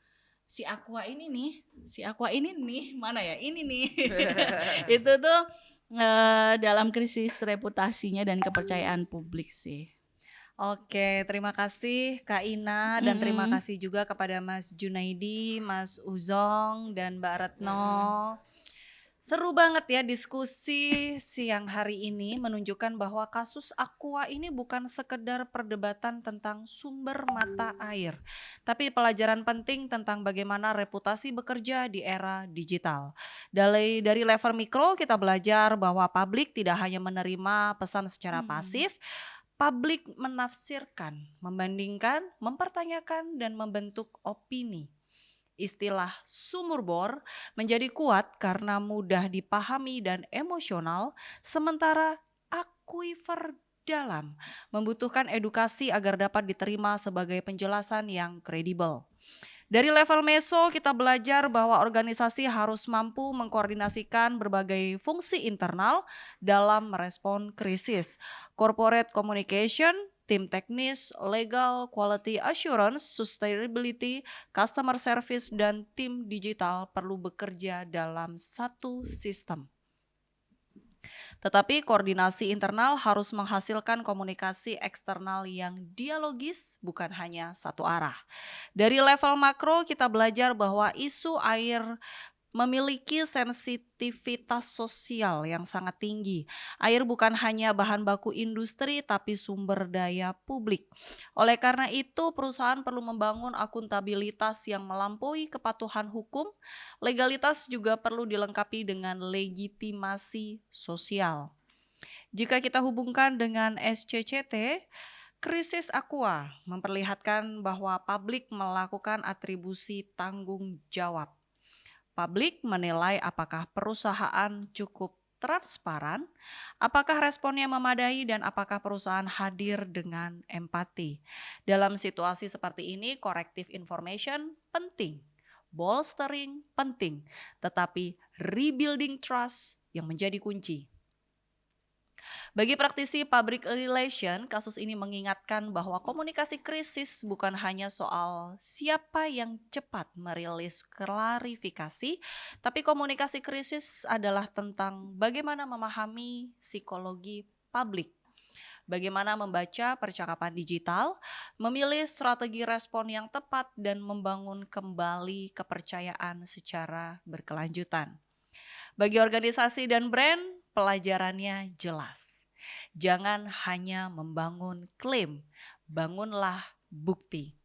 si Aqua ini nih mana ya ini nih itu tuh dalam krisis reputasinya dan kepercayaan publik sih. Oke, terima kasih Kak Ina dan terima kasih juga kepada Mas Junaidi, Mas Uzong dan Mbak Retno. Seru banget ya diskusi siang hari ini, menunjukkan bahwa kasus Aqua ini bukan sekedar perdebatan tentang sumber mata air, tapi pelajaran penting tentang bagaimana reputasi bekerja di era digital. Dari level mikro kita belajar bahwa publik tidak hanya menerima pesan secara pasif, publik menafsirkan, membandingkan, mempertanyakan, dan membentuk opini. Istilah sumur bor menjadi kuat karena mudah dipahami dan emosional, sementara akuifer dalam membutuhkan edukasi agar dapat diterima sebagai penjelasan yang kredibel. Dari level meso kita belajar bahwa organisasi harus mampu mengkoordinasikan berbagai fungsi internal dalam merespon krisis. Corporate communication, tim teknis, legal, quality assurance, sustainability, customer service, dan tim digital perlu bekerja dalam satu sistem. Tetapi koordinasi internal harus menghasilkan komunikasi eksternal yang dialogis, bukan hanya satu arah. Dari level makro kita belajar bahwa isu air memiliki sensitivitas sosial yang sangat tinggi. Air bukan hanya bahan baku industri tapi sumber daya publik. Oleh karena itu perusahaan perlu membangun akuntabilitas yang melampaui kepatuhan hukum. Legalitas juga perlu dilengkapi dengan legitimasi sosial. Jika kita hubungkan dengan SCCT, krisis Aqua memperlihatkan bahwa publik melakukan atribusi tanggung jawab. Publik menilai apakah perusahaan cukup transparan, apakah responnya memadai, dan apakah perusahaan hadir dengan empati. Dalam situasi seperti ini, corrective information penting, bolstering penting, tetapi rebuilding trust yang menjadi kunci. Bagi praktisi public relation, kasus ini mengingatkan bahwa komunikasi krisis bukan hanya soal siapa yang cepat merilis klarifikasi, tapi komunikasi krisis adalah tentang bagaimana memahami psikologi publik. Bagaimana membaca percakapan digital, memilih strategi respon yang tepat, dan membangun kembali kepercayaan secara berkelanjutan. Bagi organisasi dan brand, pelajarannya jelas. Jangan hanya membangun klaim, bangunlah bukti.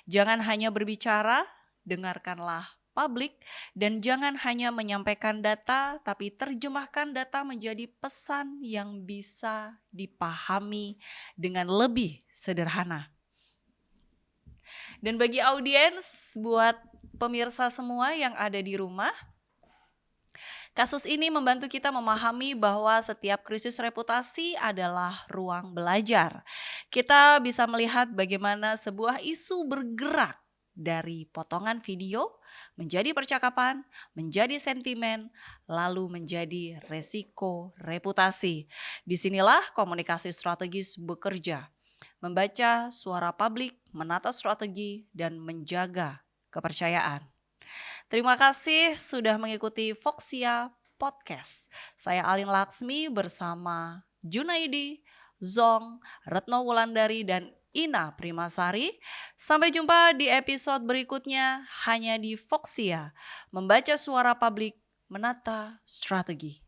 Jangan hanya berbicara, dengarkanlah publik, dan jangan hanya menyampaikan data, tapi terjemahkan data menjadi pesan yang bisa dipahami dengan lebih sederhana. Dan bagi audiens, buat pemirsa semua yang ada di rumah, kasus ini membantu kita memahami bahwa setiap krisis reputasi adalah ruang belajar. Kita bisa melihat bagaimana sebuah isu bergerak dari potongan video menjadi percakapan, menjadi sentimen, lalu menjadi resiko reputasi. Disinilah komunikasi strategis bekerja, membaca suara publik, menata strategi, dan menjaga kepercayaan. Terima kasih sudah mengikuti Foxia Podcast. Saya Alin Laksmi bersama Junaidi, Zong, Retno Wulandari, dan Ina Primasari. Sampai jumpa di episode berikutnya hanya di Foxia, membaca suara publik, menata strategi.